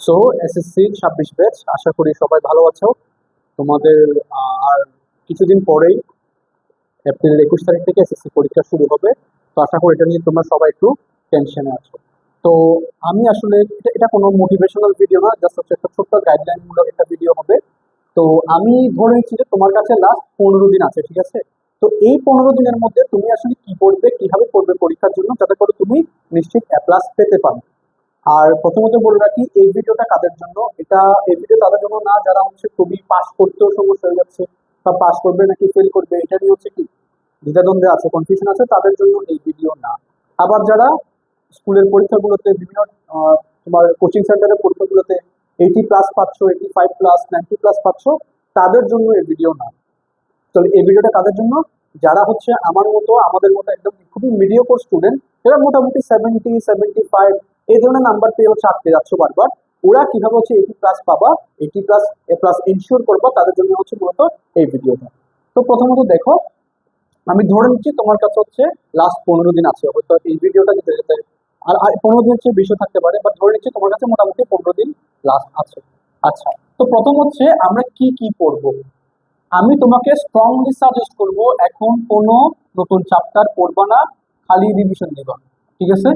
So SSC 26 batch, আশা করি সবাই ভালো আছো। তোমাদের আর কিছুদিন পরেই এপ্রিল 21 তারিখ থেকে এসএসসি পরীক্ষা শুরু হবে। তো আশা করি এটা নিয়ে তোমরা সবাই একটু টেনশনে আছো। তো আমি আসলে এটা কোনো মোটিভেশনাল ভিডিও না, জাস্ট হচ্ছে একটা ছোট্ট গাইডলাইন মূলক একটা ভিডিও হবে। তো আমি ধরে নিচ্ছি যে তোমার কাছে লাস্ট 15 দিন আছে, ঠিক আছে? তো এই 15 দিনের মধ্যে তুমি আসলে কি করবে, কিভাবে করবে পরীক্ষার জন্য, যাতে করে তুমি নিশ্চিত এ প্লাস পেতে পারো। আর প্রথমত বলে রাখি, এই ভিডিওটা কাদের জন্য, এই ভিডিও তাদের জন্য না যারা হচ্ছে খুবই পাস করতেও সমস্যা হয়ে যাচ্ছে, বা পাস করবে নাকি ফেল করবে এটা নিয়ে হচ্ছে কি দ্বিধাদ্বন্দ্বে আছে, কনফিউশন আছে, তাদের জন্য এই ভিডিও না। আবার যারা স্কুলের পরীক্ষাগুলোতে বিভিন্ন তোমার কোচিং সেন্টারের পরীক্ষাগুলোতে 80+ পাচ্ছ, 85+, 90+ পাচ্ছ, তাদের জন্য এই ভিডিও না। তাহলে এই ভিডিওটা কাদের জন্য? যারা হচ্ছে আমার মতো, আমাদের মতো একদম খুবই মিডিওকর স্টুডেন্ট, যারা মোটামুটি 70, 75 এই ধরনের নাম্বার পেয়ে হচ্ছে আটকে যাচ্ছ বারবার। ওরা কিভাবে হচ্ছে 80+ পাবা, 80+, A+ ইনশিওর করবা, তাদের জন্য হচ্ছে মূলত এই ভিডিওটা। তো প্রথমত দেখো, আমি ধরে নিচ্ছি তোমার কাছে হচ্ছে লাস্ট 15 দিন আছে, হয়তো এই ভিডিওটা যেতে যেতে আর 15 দিন হচ্ছে বেশি থাকতে পারে, বাট ধরে নিচ্ছি তোমার কাছে মোটামুটি 15 দিন লাস্ট আছে। আচ্ছা, তো প্রথম হচ্ছে আমরা কি কি পড়বো। আমি তোমাকে স্ট্রংলি সাজেস্ট করব, এখন কোনো নতুন চ্যাপ্টার পড়বা না, খালি রিভিশন দিবা, ঠিক আছে?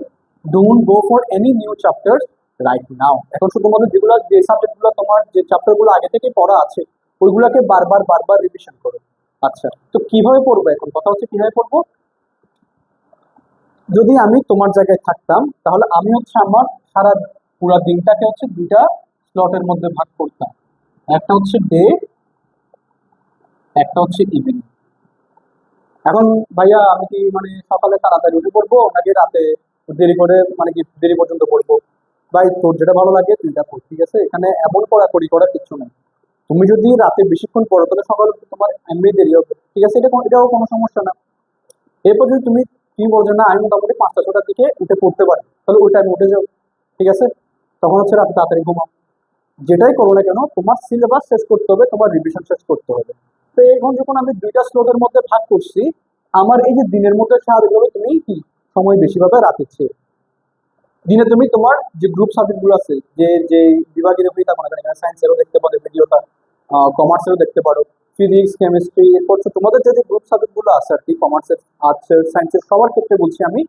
Don't go for any new chapter right now. এখন শুধুমাত্র যে সাবজেক্টগুলো তোমার, যে চ্যাপ্টারগুলো আগে থেকে পড়া আছে, ওইগুলোকে বারবার বারবার রিভিশন করো। আচ্ছা, তো কিভাবে পড়বো, এখন কথা হচ্ছে কিভাবে পড়বো। যদি আমি তোমার জায়গায় থাকতাম, তাহলে আমি হচ্ছে আমার সারা পুরা দিনটাকে হচ্ছে দুইটা স্লটের মধ্যে ভাগ করতাম। একটা হচ্ছে ডে, একটা হচ্ছে ইভিনিং। এখন ভাইয়া আমি কি মানে সকালে তাড়াতাড়ি উঠে পড়বো, নাকি রাতে দেরি করে, মানে কি দেরি পর্যন্ত পড়বো? ভাই তোর যেটা ভালো লাগে তুইটা পড়, ঠিক আছে? এখানে এমন কড়াকড়ি করার কিছু নেই। তুমি যদি রাতে বেশিক্ষণ পড়ো তাহলে সকালে উঠতে তোমার এমনি দেরি হবে, ঠিক আছে? এটাও কোনো সমস্যা না। এরপর যদি তুমি বলছো না আমি মোটামুটি 5টা 6টার দিকে উঠে পড়তে পারি, তাহলে ওই টাইমে উঠে যাও, ঠিক আছে? তখন হচ্ছে রাতে তাড়াতাড়ি ঘুমাও। যেটাই করো না কেন, তোমার সিলেবাস শেষ করতে হবে, তোমার রিভিশন শেষ করতে হবে। তো এখন যখন আমি দুইটা স্লোটের মধ্যে ভাগ করছি, আমার এই যে দিনের মধ্যে স্বাভাবিকভাবে তুমি কি সময় বেশি পাবে রাতের চেয়ে। দিনে তুমি তোমার যে গ্রুপ সাবজেক্ট গুলো আছে, যে যে বিভাগের উপরই থাকো না কেন, সায়েন্সেরও দেখতে পারো ভিডিওটা, কমার্সেরও দেখতে পারো, ফিজিক্স, কেমিস্ট্রি, এরপর হচ্ছে তোমাদের যে গ্রুপ সাবজেক্ট গুলো আছে আর কি, কমার্সের, আর্টসের, সায়েন্সের, সবার ক্ষেত্রে বলছি আমি,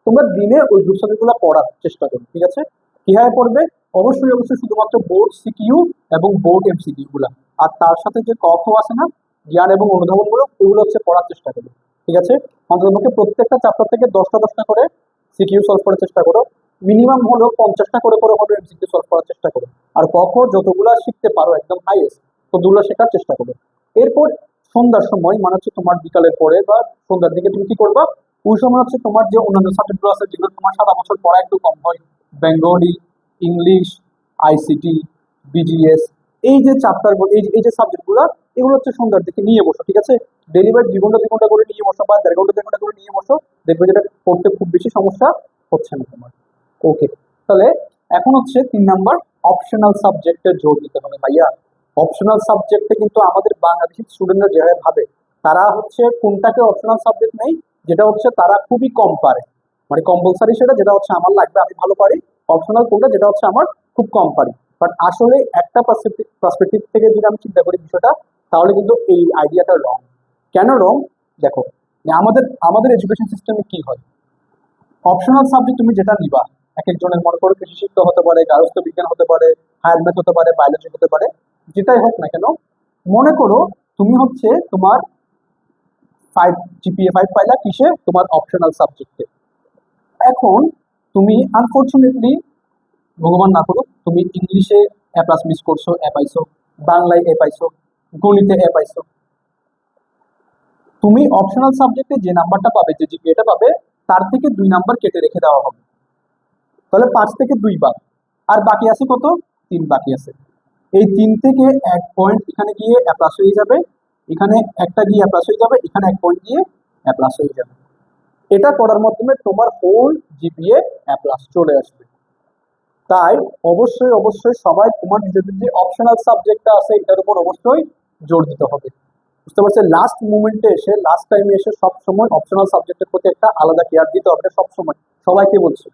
তোমরা দিনে ওই গ্রুপ সাবজেক্ট গুলো পড়ার চেষ্টা করো, ঠিক আছে? কিভাবে পড়বে? অবশ্যই অবশ্যই শুধুমাত্র বোর্ড সিকিউ এবং বোর্ড এমসিকিউ গুলা, আর তার সাথে যে ক খ আছে না, জ্ঞান এবং অনুধাবন গুলো, ওগুলো হচ্ছে পড়ার চেষ্টা করো, ঠিক আছে? অন্ততপক্ষে প্রত্যেকটা চ্যাপ্টার থেকে 10টা 10টা করে সিকিউ সলভ করার চেষ্টা করো। মিনিমাম হলো 50টা করে করে হবে এমসিকিউ সলভ করার চেষ্টা করো। আর ক খ যতগুলা শিখতে পারো একদম হাইয়েস্ট, ততগুলো শেখার চেষ্টা করো। এরপর সন্ধ্যার সময়, মানে হচ্ছে তোমার বিকালের পরে বা সন্ধ্যার দিকে তুমি কি করবা, ওই সময় হচ্ছে তোমার যে অন্যান্য সাবজেক্ট গুলো আছে যেগুলো তোমার সারা বছর পড়া একটু কম হয়, বেঙ্গলি, ইংলিশ, আইসিটি, বিজিএস, এই যে চ্যাপ্টার, এই যে সাবজেক্ট গুলো, এগুলো হচ্ছে সন্ধ্যার দিকে নিয়ে বসো, ঠিক আছে? ডেলিভার 2 ঘন্টা 2 ঘন্টা করে নিয়ে বসো, বা 1.5 ঘন্টা 1.5 ঘন্টা করে নিয়ে বসো। দেখবে যেটা পড়তে খুব বেশি সমস্যা হচ্ছে না তোমার। ওকে, তাহলে এখন হচ্ছে 3 নাম্বার, অপশনাল সাবজেক্টে জোর দিতে হবে ভাইয়া। অপশনাল সাবজেক্টে কিন্তু আমাদের বাংলাদেশি স্টুডেন্টরা যেভাবে ভাবে, তারা হচ্ছে কোনটাকে অপশনাল সাবজেক্ট নেই, যেটা হচ্ছে তারা খুবই কম পারে, মানে কম্পালসারি সেটা যেটা হচ্ছে আমার লাগবে, আমি ভালো পারি। অপশনাল কোনটা, যেটা হচ্ছে আমার খুব কম পারি। বাট আসলে একটা পার্সপেক্টিভ থেকে যদি আমি চিন্তা করি বিষয়টা, তাহলে কিন্তু এই আইডিয়াটা রং। কেন রং? দেখো, যে আমাদের আমাদের এডুকেশন সিস্টেমে কি হয়, অপশনাল সাবজেক্ট তুমি যেটা নিবা, এক একজনের মনে করো কৃষি শিক্ষা হতে পারে, গার্হস্থ্য বিজ্ঞান হতে পারে, হায়ার ম্যাথ হতে পারে, বায়োলজি হতে পারে, যেটাই হোক না কেন, মনে করো তুমি হচ্ছে তোমার 5 GPA 5 পাইলা কিসে, তোমার অপশনাল সাবজেক্টে। এখন তুমি আনফরচুনেটলি, ভগবান না করুক, তুমি ইংলিশে A+ মিস করছো, এ পাইছো, বাংলায় এ পাইছো, গণিতে এ পাইছো, তুমি অপশনাল সাবজেক্টে যে নাম্বারটা পাবে, যে জিপিএটা পাবে, তার থেকে 2 নাম্বার কেটে রেখে দেওয়া হবে। তাহলে 5 থেকে 2 বাদ, আর বাকি আছে কত? 3 বাকি আছে। এই 3 থেকে 1 পয়েন্ট এখানে গিয়ে A+ হয়ে যাবে, এখানে একটা গিয়ে A+ হয়ে যাবে, এখানে 1 পয়েন্ট গিয়ে A+ হয়ে যাবে। এটা করার মাধ্যমে তোমার হোল জিপিএ A+ চলে আসবে। তাই অবশ্যই অবশ্যই সবাই তোমার নিজেদের যে অপশনাল সাবজেক্টটা আছে এটার উপর অবশ্যই জোর দিতে হবে। বুঝতে পারছে? লাস্ট মুমেন্টে এসে, লাস্ট টাইমে এসে সব সময় অপশনাল সাবজেক্টের প্রতি একটা আলাদা কেয়ার দিতে হবে, সব সময় সবাইকে বলছি।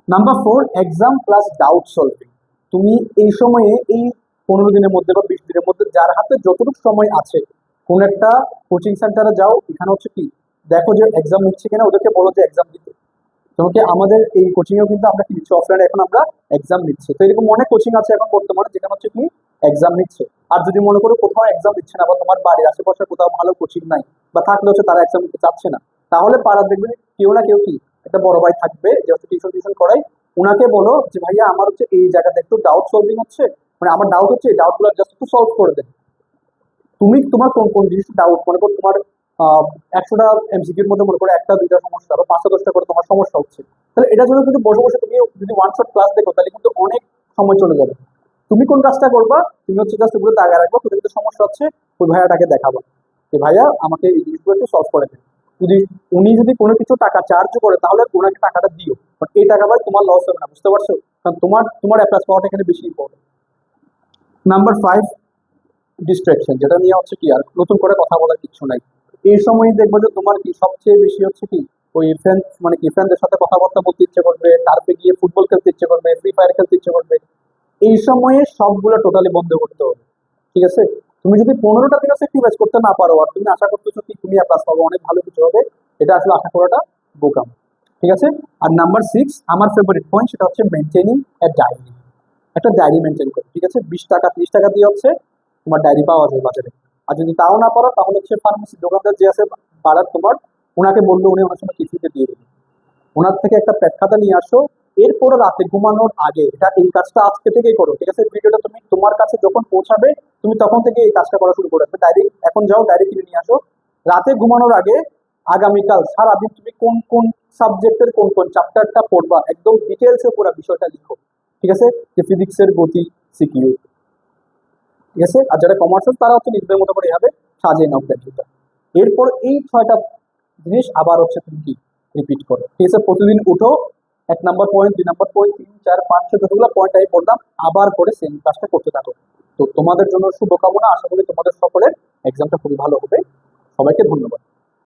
Number 4, exam plus doubt solving. তুমি এই সময়ে এই 15 দিনের মধ্যে বা 20 দিনের মধ্যে যার হাতে যতটুকু সময় আছে কোন একটা কোচিং সেন্টারে যাও, এখানে হচ্ছে কি দেখো যে এক্সাম নিচ্ছে কিনা, ওদেরকে বলো যে এক্সাম দিতে। তোমাকে আমাদের এই কোচিং এও কিন্তু আমরা কি নিচ্ছি, অফলাইনে এখন আমরা এক্সাম নিচ্ছি। তো এরকম অনেক কোচিং আছে এখন বর্তমানে যেখানে হচ্ছে কি এক্সাম নিচ্ছে। আর যদি মনে করো কোথাও এক্সাম দিচ্ছে না বা তোমার বাড়ির আশেপাশে কোথাও ভালো কোচিং নাই বা থাকলে হচ্ছে তারা এক্সাম দিতে চাচ্ছে না, তাহলে পাড়ার দেখবে কেউ না কেউ কি একটা বড় ভাই থাকবে যে হচ্ছে টিউশন টিউশন করাই, উনাকে বলো যে ভাইয়া আমার হচ্ছে এই জায়গাতে একটু ডাউট সলভিং হচ্ছে, মানে আমার ডাউট হচ্ছে এই ডাউট গুলো জাস্ট একটু সলভ করে দেন। তুমি তোমার কোন কোন জিনিসটা ডাউট, মনে করো তোমার 100টা এমসিকিউর মধ্যে মনে করো একটা দুইটা সমস্যা বা 5টা 10টা করে তোমার সমস্যা হচ্ছে, তাহলে এটা জন্য কিন্তু বসে বসে তুমি যদি ওয়ান শট ক্লাস দেখো তাহলে কিন্তু অনেক সময় চলে যাবে। তুমি কোন কাজটা করবা, তুমি হচ্ছে জাস্ট ওগুলো তাগা রাখবা, কোথাও যদি সমস্যা হচ্ছে ওই ভাইয়াটাকে দেখাবো যে ভাইয়া আমাকে এই জিনিসগুলো একটু সলভ করে দেন। যদি উনি যদি কোনো কিছু টাকা চার্জ করে তাহলে ওনাকে টাকাটা দিও, বাট এই টাকা ভাই তোমার লস হবে না, বুঝতে পারছো? কারণ তোমার তোমার অ্যাপ্লাস পাওয়াটা এখানে বেশি ইম্পর্টেন্ট। নাম্বার 5, ডিস্ট্রাকশন, যেটা নিয়ে হচ্ছে কি আর নতুন করে কথা বলার কিছু নাই। এই সময় দেখবো যে তোমার কি সবচেয়ে বেশি হচ্ছে কি ওই ফ্রেন্ড মানে কি ফ্রেন্ডদের সাথে কথাবার্তা বলতে ইচ্ছে করবে, টার্ফে গিয়ে ফুটবল খেলতে ইচ্ছে করবে, ফ্রি ফায়ার খেলতে ইচ্ছে করবে। এই সময়ে সবগুলো টোটালি বন্ধ করতে হবে, ঠিক আছে? তুমি যদি 15টা দিনও স্যাক্রিফাইস করতে না পারো আর তুমি আশা করতেছো কি তুমি প্লাস পাবো, অনেক ভালো কিছু হবে, এটা আসলে আশা করাটা বোকাম, ঠিক আছে? আর নাম্বার 6, আমার ফেভারিট পয়েন্ট, সেটা হচ্ছে মেনটেনিং এ ডায়েরি। একটা ডায়েরি মেনটেন করো, ঠিক আছে? 20 টাকা 30 টাকা দিয়ে হচ্ছে তোমার ডায়েরি পাওয়া যায় বাজারে। আর যদি তাও না পারো তাহলে হচ্ছে ফার্মেসি দোকানদার যে আছে পাড়ার তোমার, ওনাকে বললে উনি অনেক সময় কিছুতে দিয়ে দেবেন। ওনার থেকে একটা প্যাক খাতা নিয়ে আসো। এরপরে রাতে ঘুমানোর আগে এটা এই কাজটা আজকে থেকেই করো, ঠিক আছে? ভিডিওটা তুমি তোমার কাছে যখন পৌঁছাবে তুমি তখন থেকে এই কাজটা করা শুরু করে দেবে। ডায়েরি এখন যাও, ডায়েরি কিনে নিয়ে আসো। রাতে ঘুমানোর আগে আগামীকাল সারাদিন তুমি কোন কোন সাবজেক্টের কোন কোন চ্যাপ্টারটা পড়বা একদম ডিটেলসে পুরো বিষয়টা লিখো, ঠিক আছে? যে ফিজিক্সের গতি, সিকিউ, ঠিক আছে? আর যারা কমার্সের তারা হচ্ছে নিজেদের মতো করে এভাবে সাজিয়ে নাও প্র্যাকটিসটা। এরপর এই 6টা জিনিস আবার হচ্ছে তুমি কি রিপিট করো, ঠিক আছে? প্রতিদিন উঠো, 1 নাম্বার পয়েন্ট, 2 নাম্বার পয়েন্ট, 3 4 5 6 যতগুলো পয়েন্ট আমি বললাম আবার করে সেম কাজটা করতে থাকো। তো তোমাদের জন্য শুভকামনা, আশা করি তোমাদের সকলের এক্সামটা খুবই ভালো হবে। সবাইকে ধন্যবাদ।